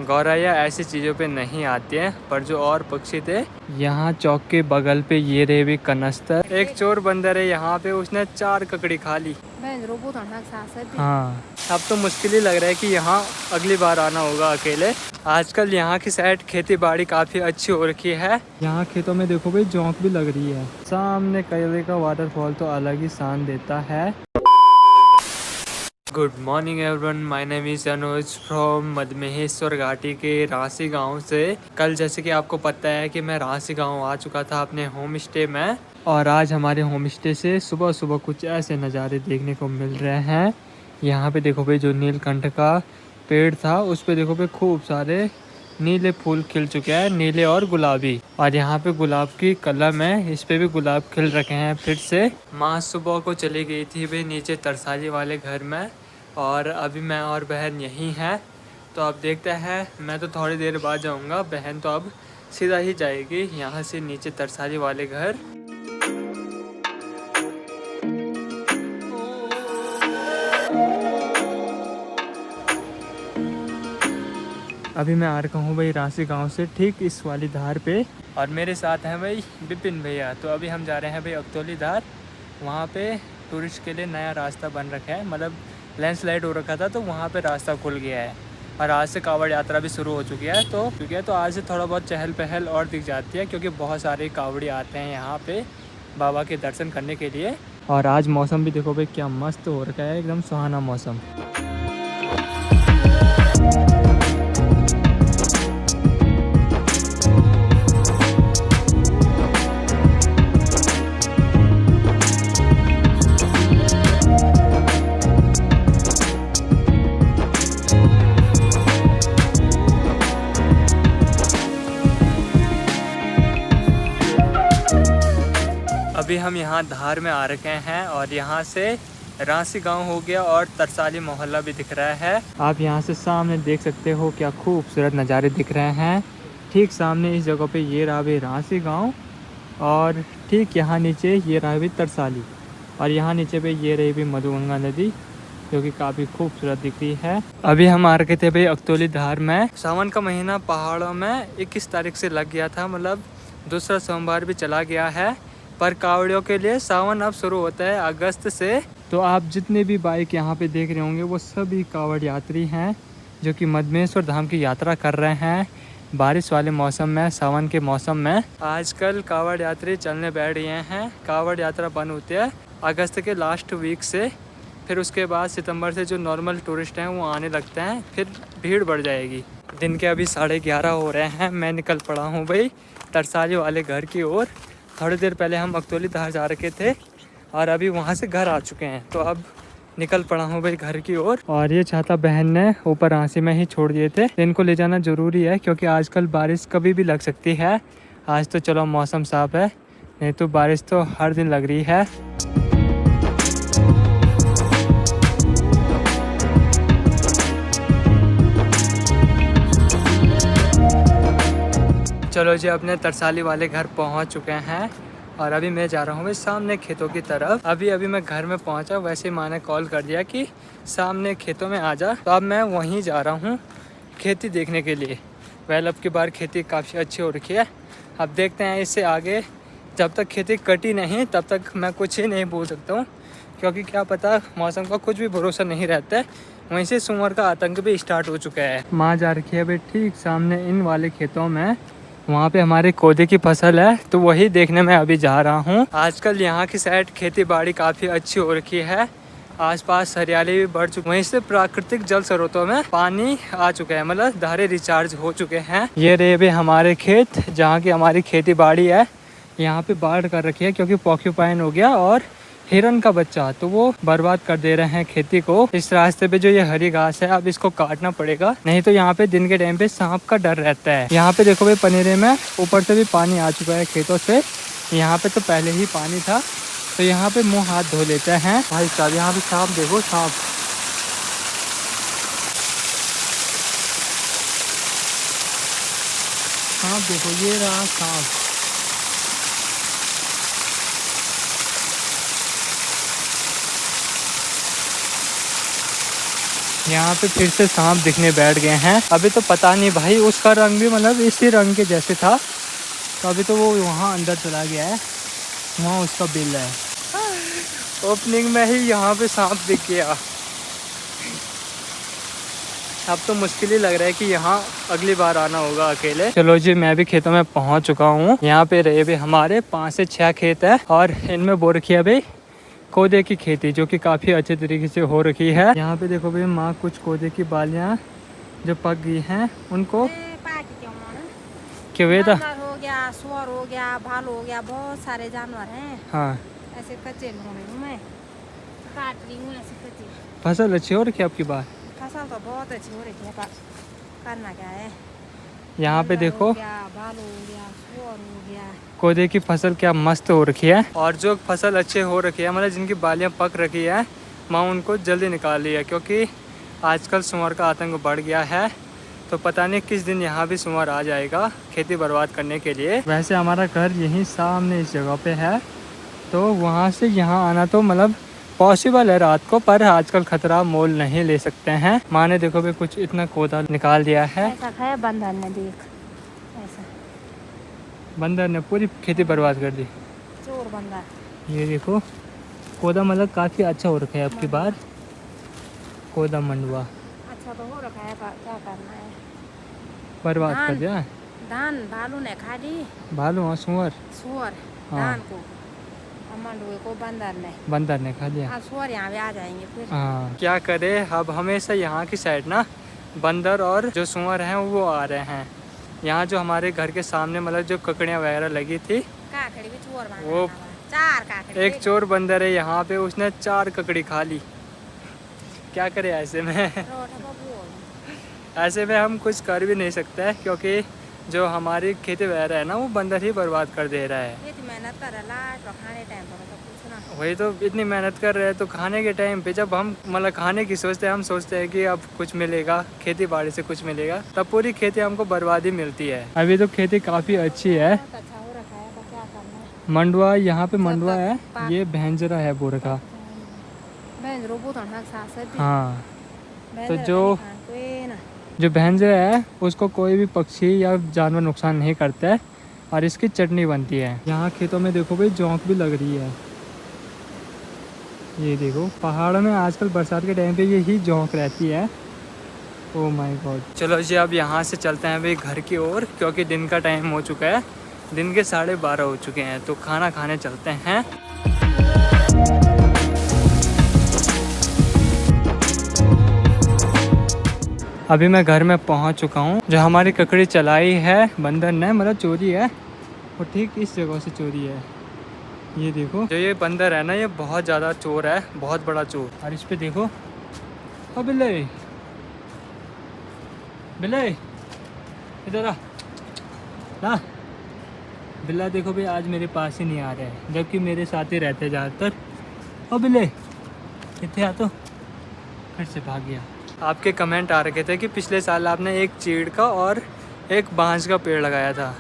गौरैया ऐसी चीज़ों पे नहीं आती हैं, पर जो और पक्षी थे यहाँ चौक के बगल पे ये रहे भी कनस्तर। एक चोर बंदर है यहाँ पे, उसने 4 ककड़ी खा ली। हाँ, अब तो मुश्किल ही लग रहा है कि यहाँ अगली बार आना होगा अकेले। आजकल यहाँ की साइड खेती बाड़ी काफ़ी अच्छी हो रखी है। यहाँ खेतों में देखो भाई जोंक भी लग रही है। सामने कैले का वाटरफॉल तो अलग ही शान देता है। Good morning everyone, my name is Anuj from Madhmaheshwar घाटी के रांसी गांव से। कल जैसे कि आपको पता है कि मैं रांसी गांव आ चुका था अपने होम स्टे में, और आज हमारे होम स्टे से सुबह सुबह कुछ ऐसे नज़ारे देखने को मिल रहे हैं। यहाँ पे देखो भाई जो नीलकंठ का पेड़ था उस पे देखो भाई खूब सारे नीले फूल खिल चुके हैं, नीले और गुलाबी। और यहाँ पे गुलाब की कलम है, इस पे भी गुलाब खिल रखे हैं फिर से। माँ सुबह को चली गई थी भाई नीचे तरसाली वाले घर में, और अभी मैं और बहन यहीं हैं। तो अब देखते हैं, मैं तो थोड़ी देर बाद जाऊंगा, बहन तो अब सीधा ही जाएगी यहाँ से नीचे तरसाली वाले घर। अभी मैं आ रखा हूँ भाई रांसी गांव से ठीक इस वाली धार पे, और मेरे साथ हैं भाई विपिन भैया। तो अभी हम जा रहे हैं भाई अकतौली धार। वहाँ पे टूरिस्ट के लिए नया रास्ता बन रखा है, मतलब लैंडस्लाइड हो रखा था तो वहाँ पे रास्ता खुल गया है, और आज से कावड़ यात्रा भी शुरू हो चुकी है। तो आज से थोड़ा बहुत चहल पहल और दिख जाती है, क्योंकि बहुत सारे कावड़ी आते हैं यहाँ पे बाबा के दर्शन करने के लिए। और आज मौसम भी देखो भाई क्या मस्त हो रखा है, एकदम सुहाना मौसम। अभी हम यहाँ धार में आ रखे हैं, और यहाँ से रांसी गांव हो गया और तरसाली मोहल्ला भी दिख रहा है। आप यहाँ से सामने देख सकते हो क्या खूबसूरत नज़ारे दिख रहे हैं। ठीक सामने इस जगह पे ये रहा भी रांसी गांव, और ठीक यहाँ नीचे ये रहा भी तरसाली, और यहाँ नीचे पे ये रही भी मधुगंगा नदी, जो कि काफ़ी खूबसूरत दिख रही है। अभी हम आ रखे थे भाई अकतौली धार में। सावन का महीना पहाड़ों में 21 तारीख से लग गया था, मतलब दूसरा सोमवार भी चला गया है। पर कावड़ियों के लिए सावन अब शुरू होता है अगस्त से। तो आप जितने भी बाइक यहाँ पे देख रहे होंगे वो सभी कावड़ यात्री हैं, जो कि मधमेश्वर धाम की यात्रा कर रहे हैं बारिश वाले मौसम में, सावन के मौसम में। आजकल कावड़ यात्री चलने बैठ गए हैं। कावड़ यात्रा बंद होती है अगस्त के लास्ट वीक से, फिर उसके बाद सितंबर से जो नॉर्मल टूरिस्ट हैं वो आने लगते हैं, फिर भीड़ बढ़ जाएगी। दिन के अभी 11:30 हो रहे हैं। मैं निकल पड़ा हूँ भाई तरसाली वाले घर की ओर। थोड़ी देर पहले हम अकतौली धार जा रखे थे, और अभी वहाँ से घर आ चुके हैं। तो अब निकल पड़ा हूँ भाई घर की ओर। और ये छाता बहन ने ऊपर रांसी में ही छोड़ दिए थे, इनको ले जाना ज़रूरी है, क्योंकि आजकल बारिश कभी भी लग सकती है। आज तो चलो मौसम साफ़ है, नहीं तो बारिश तो हर दिन लग रही है। चलो जी, अपने तरसाली वाले घर पहुंच चुके हैं, और अभी मैं जा रहा हूँ भाई सामने खेतों की तरफ। अभी मैं घर में पहुंचा, वैसे ही माँ ने कॉल कर दिया कि सामने खेतों में आ जा, तो अब मैं वहीं जा रहा हूँ खेती देखने के लिए। वेल, अब की बार खेती काफ़ी अच्छी हो रखी है। अब देखते हैं इससे आगे, जब तक खेती कटी नहीं तब तक मैं कुछ ही नहीं बोल सकता हूँ, क्योंकि क्या पता मौसम का कुछ भी भरोसा नहीं रहता है। वहीं से सुअर का आतंक भी स्टार्ट हो चुका है। माँ जा रखी है भाई ठीक सामने इन वाले खेतों में, वहाँ पे हमारे कोदे की फसल है, तो वही देखने में अभी जा रहा हूँ। आजकल यहाँ की साइड खेती बाड़ी काफ़ी अच्छी हो रखी है, आसपास हरियाली भी बढ़ चुकी है। वहीं से प्राकृतिक जल स्रोतों में पानी आ चुका है, मतलब धारे रिचार्ज हो चुके हैं। ये रहे भी हमारे खेत, जहाँ की हमारी खेती बाड़ी है। यहाँ पे बाढ़ कर रखी है, क्योंकि पॉक्यूपाइन हो गया और हिरन का बच्चा, तो वो बर्बाद कर दे रहे हैं खेती को। इस रास्ते पे जो ये हरी घास है, अब इसको काटना पड़ेगा, नहीं तो यहाँ पे दिन के टाइम पे सांप का डर रहता है। यहाँ पे देखो भाई पनेरे में ऊपर से भी पानी आ चुका है खेतों से। यहाँ पे तो पहले ही पानी था, तो यहाँ पे मुंह हाथ धो लेते हैं भाई साहब। यहाँ पे सांप देखो, सांप सांप देखो, ये रहा सांप। यहाँ पे फिर से सांप दिखने बैठ गए हैं। अभी तो पता नहीं भाई, उसका रंग भी मतलब इसी रंग के जैसे था, तो अभी तो वो वहाँ अंदर चला गया है, वहाँ उसका बिल है। ओपनिंग में ही यहाँ पे सांप दिख गया। अब तो मुश्किल ही लग रहा है कि यहाँ अगली बार आना होगा अकेले। चलो जी, मैं भी खेतों में पहुँच चुका हूँ। यहाँ पे रहे भी हमारे 5 से 6 खेत है और इनमें बो रखी है भाई कोदे की खेती, जो कि काफ़ी अच्छे तरीके से हो रखी है। यहाँ पे देखो भाई माँ कुछ कोदे की बालियाँ जो पक गई हैं उनको क्यों था, हो गया, सुअर हो गया, भालू हो गया, बहुत सारे जानवर हैं। हाँ ऐसे कच्चे मैं काट रही हूँ ऐसे कच्चे। फसल अच्छी हो रखी है आपकी बात? फसल तो बहुत अच्छी हो रही है, पर करना क्या है। यहाँ पे देखो भालू हो गया, सुअर हो गया। कोदे की फसल क्या मस्त हो रखी है, और जो फसल अच्छे हो रखी है मतलब जिनकी बालियाँ पक रखी है, माँ उनको जल्दी निकाल ली है, क्योंकि आजकल सुअर का आतंक बढ़ गया है। तो पता नहीं किस दिन यहाँ भी सुअर आ जाएगा खेती बर्बाद करने के लिए। वैसे हमारा घर यहीं सामने इस जगह पे है, तो वहाँ से यहाँ आना तो मतलब पॉसिबल है रात को, पर आजकल खतरा मोल नहीं ले सकते हैं। माँ ने देखो भी कुछ इतना कोदा निकाल दिया है। ऐसा है बंदर ने, देख ऐसा बंदर ने पूरी खेती बर्बाद कर दी। चोर बंदर। ये देखो कोदा मतलब काफ़ी अच्छा हो रखा है आपकी बार, कोदा मंडवा अच्छा तो हो रखा है, पर क्या करना है, बर्बाद कर दिया। धान भालू ने खा ली। भालू? हाँ सुअर हाँ। धान को मंडुए को बंदर ने खा लिया। सुअर यहाँ भी आ जाएंगे फिर। हाँ क्या करे, अब हमेशा यहाँ की साइड ना बंदर और जो सुअर हैं वो आ रहे हैं। यहाँ जो हमारे घर के सामने मतलब जो ककड़ियाँ वगैरह लगी थी, काकड़ी भी चोर वो 4 काकड़ी, एक चोर बंदर है यहाँ पे, उसने 4 ककड़ी खा ली। क्या करे ऐसे में ऐसे में हम कुछ कर भी नहीं सकते हैं, क्योंकि जो हमारी खेती वगैरह है ना वो बंदर ही बर्बाद कर दे रहा है। मेहनत कर रहा खाने टाइम पर तो कुछ ना। वही तो, इतनी मेहनत कर रहे हैं तो खाने के टाइम पे जब हम मतलब खाने की सोचते हैं, हम सोचते हैं कि अब कुछ मिलेगा, खेती बाड़ी से कुछ मिलेगा, तब पूरी खेती हमको बर्बादी मिलती है। अभी तो खेती काफ़ी अच्छी है। अच्छा हो रखा है, तो क्या करना है। मंडवा यहाँ पे मंडवा है, ये भैंजरा है बोर का। हाँ तो जो भैंजरा है उसको कोई भी पक्षी या जानवर नुकसान नहीं करता है, और इसकी चटनी बनती है। यहाँ खेतों में देखो भाई जौंक भी लग रही है। ये देखो पहाड़ों में आजकल बरसात के टाइम पे यही जौंक रहती है। Oh my God. चलो जी अब यहाँ से चलते हैं भाई घर की ओर, क्योंकि दिन का टाइम हो चुका है, दिन के 12:30 हो चुके हैं, तो खाना खाने चलते हैं। अभी मैं घर में पहुँच चुका हूँ। जो हमारी ककड़ी चलाई है बंदर ने, मतलब चोरी है, वो ठीक इस जगह से चोरी है। ये देखो जो ये बंदर है ना, ये बहुत ज़्यादा चोर है, बहुत बड़ा चोर। और इस पे देखो, ओ बिल्ले बिल्ले इधर आ ना। बिल्ला देखो भाई आज मेरे पास ही नहीं आ रहा है, जबकि मेरे साथ ही रहते ज़्यादातर। ओ बिल्ले कितने आ, तो फिर से भाग गया। आपके कमेंट आ रखे थे कि पिछले साल आपने एक चीड़ का और एक बांस का पेड़ लगाया था,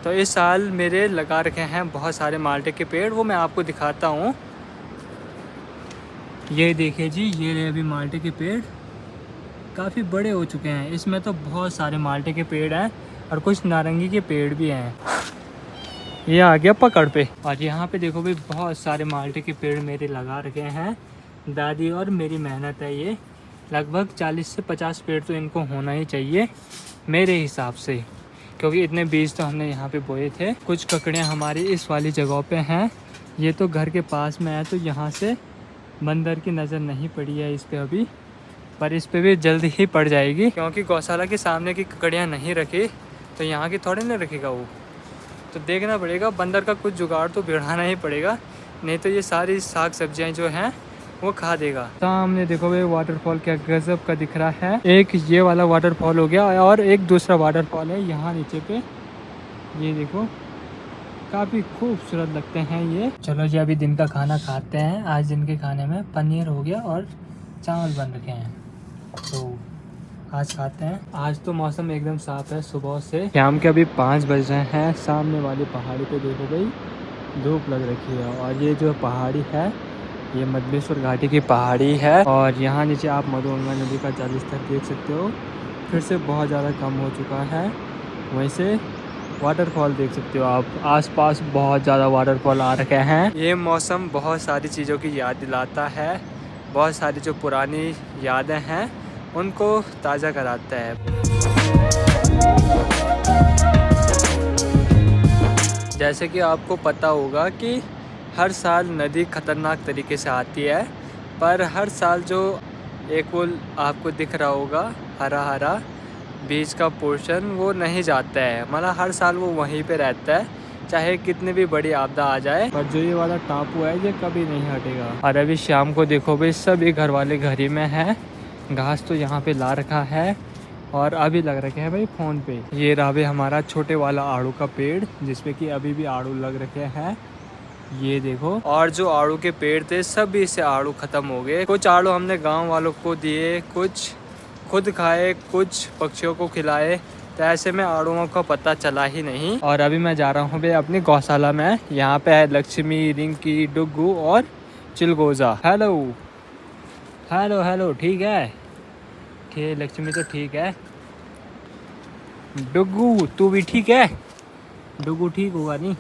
तो इस साल मेरे लगा रखे हैं बहुत सारे माल्टे के पेड़, वो मैं आपको दिखाता हूँ। ये देखिए जी, ये रहे अभी माल्टे के पेड़, काफ़ी बड़े हो चुके हैं। इसमें तो बहुत सारे माल्टे के पेड़ हैं और कुछ नारंगी के पेड़ भी हैं। ये आ गया पकड़ पे। और यहाँ पे देखो भाई बहुत सारे माल्टे के पेड़ मेरे लगा रखे हैं, दादी और मेरी मेहनत है ये। लगभग 40 से 50 पेड़ तो इनको होना ही चाहिए मेरे हिसाब से, क्योंकि इतने बीज तो हमने यहाँ पे बोए थे। कुछ ककड़ियाँ हमारी इस वाली जगह पे हैं, ये तो घर के पास में है, तो यहाँ से बंदर की नज़र नहीं पड़ी है इस पे अभी, पर इस पे भी जल्दी ही पड़ जाएगी, क्योंकि गौशाला के सामने की ककड़ियाँ नहीं रखी तो यहाँ की थोड़ी नहीं रखेगा वो। तो देखना पड़ेगा, बंदर का कुछ जुगाड़ तो भिड़ाना ही पड़ेगा, नहीं तो ये सारी साग सब्जियाँ जो हैं वो खा देगा। सामने देखो भाई वाटरफॉल क्या गजब का दिख रहा है। एक ये वाला वाटरफॉल हो गया और एक दूसरा वाटरफॉल है यहाँ नीचे पे, ये देखो काफ़ी खूबसूरत लगते हैं ये। चलो जी अभी दिन का खाना खाते हैं। आज दिन के खाने में पनीर हो गया और चावल बन रखे हैं, तो आज खाते हैं। आज तो मौसम एकदम साफ है, सुबह से शाम के अभी 5 बज रहे हैं। सामने वाली पहाड़ी पे देखो भाई धूप लग रखी है, और ये जो पहाड़ी है ये मधमेश्वर घाटी की पहाड़ी है और यहाँ नीचे आप मधुगंगा नदी का जलस्तर देख सकते हो, फिर से बहुत ज़्यादा कम हो चुका है। वहीं से वाटरफॉल देख सकते हो आप, आसपास बहुत ज़्यादा वाटरफॉल आ रखे हैं। ये मौसम बहुत सारी चीज़ों की याद दिलाता है, बहुत सारी जो पुरानी यादें हैं उनको ताज़ा कराता है। जैसे कि आपको पता होगा कि हर साल नदी खतरनाक तरीके से आती है, पर हर साल जो एक पुल आपको दिख रहा होगा हरा हरा बीच का पोर्शन, वो नहीं जाता है। मतलब हर साल वो वहीं पे रहता है, चाहे कितनी भी बड़ी आपदा आ जाए। पर जो ये वाला टापू है ये कभी नहीं हटेगा। और अभी शाम को देखो भाई, सभी घर वाले घर ही में हैं। घास तो यहाँ पे ला रखा है और अभी लग रखे हैं भाई फ़ोन पे। ये रहा भाई हमारा छोटे वाला आड़ू का पेड़, जिसपे कि अभी भी आड़ू लग रखे हैं, ये देखो। और जो आड़ू के पेड़ थे सभी से आड़ू ख़त्म हो गए। कुछ आड़ू हमने गांव वालों को दिए, कुछ खुद खाए, कुछ पक्षियों को खिलाए, तो ऐसे में आड़ूओं का पता चला ही नहीं। और अभी मैं जा रहा हूँ भाई अपनी गौशाला में। यहाँ पे है लक्ष्मी, रिंकी, डुग्गू और चिलगोज़ा। हेलो हेलो हेलो, ठीक है? ठीक, लक्ष्मी तो ठीक है। डुग्गू तू भी ठीक है? डुग्गू ठीक होगा नहीं।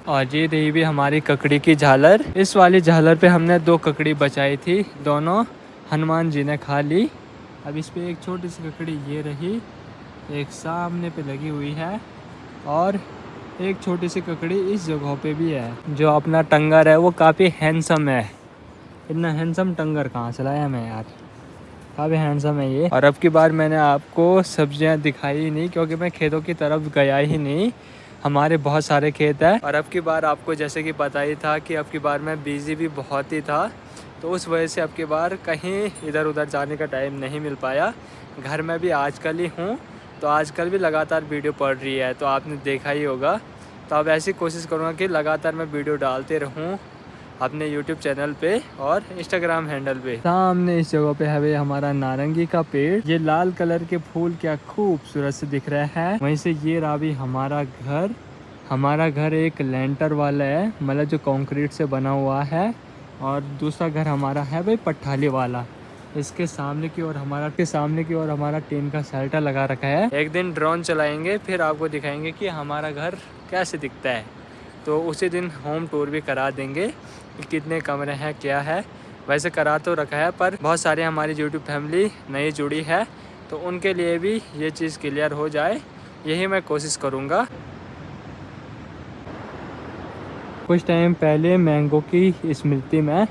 और ये रही भी हमारी ककड़ी की झालर। इस वाली झालर पे हमने 2 ककड़ी बचाई थी, दोनों हनुमान जी ने खा ली। अब इस पे एक छोटी सी ककड़ी ये रही, एक सामने पे लगी हुई है, और एक छोटी सी ककड़ी इस जगह पे भी है। जो अपना टंगर है वो काफ़ी हैंडसम है। इतना हैंडसम टंगर कहाँ से लाया मैं यार, काफ़ी हैंडसम है ये। और अब की बार मैंने आपको सब्जियां दिखाई ही नहीं, क्योंकि मैं खेतों की तरफ गया ही नहीं। हमारे बहुत सारे खेत हैं और अब की बार आपको जैसे कि पता ही था कि अब की बार मैं बिज़ी भी बहुत ही था, तो उस वजह से अब की बार कहीं इधर उधर जाने का टाइम नहीं मिल पाया। घर में भी आजकल ही हूँ, तो आजकल भी लगातार वीडियो पड़ रही है, तो आपने देखा ही होगा। तो अब ऐसी कोशिश करूँगा कि लगातार मैं वीडियो डालते रहूँ अपने YouTube चैनल पे और Instagram हैंडल पे। सामने इस जगह पे है हमारा नारंगी का पेड़। ये लाल कलर के फूल क्या खूबसूरत से दिख रहे हैं। वहीं से ये रहा भी हमारा घर। हमारा घर एक लेंटर वाला है, मतलब जो कंक्रीट से बना हुआ है, और दूसरा घर हमारा है भाई पट्ठाली वाला। इसके सामने की ओर हमारा टीन का शेल्टर लगा रखा है। एक दिन ड्रोन चलाएंगे, फिर आपको दिखाएंगे कि हमारा घर कैसे दिखता है। तो उसी दिन होम टूर भी करा देंगे कि कितने कमरे हैं, क्या है। वैसे करा तो रखा है, पर बहुत सारी हमारी यूट्यूब फैमिली नई जुड़ी है, तो उनके लिए भी ये चीज़ क्लियर हो जाए, यही मैं कोशिश करूँगा। कुछ टाइम पहले मैंगो की स्मृति में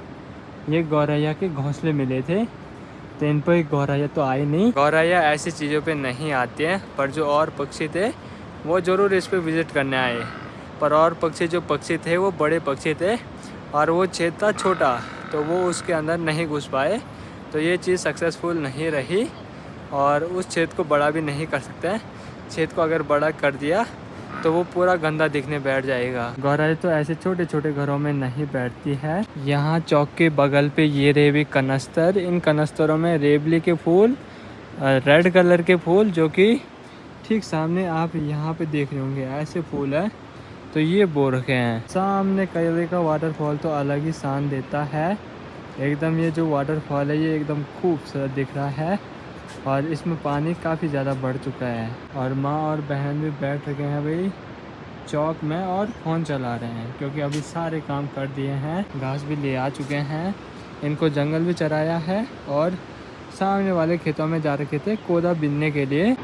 ये गौरैया के घोंसले मिले थे, तो इन पर गौरैया तो आई नहीं। गौरैया ऐसी चीज़ों पे नहीं आती हैं, पर जो और पक्षी थे वो ज़रूर इस पे विज़िट करने आए। पर और जो पक्षी थे वो बड़े पक्षी थे, और वो छेद था छोटा, तो वो उसके अंदर नहीं घुस पाए। तो ये चीज़ सक्सेसफुल नहीं रही, और उस छेद को बड़ा भी नहीं कर सकते हैं। छेद को अगर बड़ा कर दिया तो वो पूरा गंदा दिखने बैठ जाएगा। गौरैया तो ऐसे छोटे छोटे घरों में नहीं बैठती है। यहाँ चौक के बगल पे ये रहे भी कनस्तर। इन कनस्तरों में रेबली के फूल, रेड कलर के फूल, जो कि ठीक सामने आप यहाँ पे देख रहे होंगे, ऐसे फूल है, तो ये बो रखे हैं। सामने कयले का वाटरफॉल तो अलग ही शान देता है एकदम। ये जो वाटरफॉल है ये एकदम खूबसूरत दिख रहा है, और इसमें पानी काफ़ी ज़्यादा बढ़ चुका है। और माँ और बहन भी बैठ रखे हैं भाई चौक में और फ़ोन चला रहे हैं, क्योंकि अभी सारे काम कर दिए हैं। घास भी ले आ चुके हैं, इनको जंगल भी चराया है, और सामने वाले खेतों में जा रखे थे कोदा बीनने के लिए।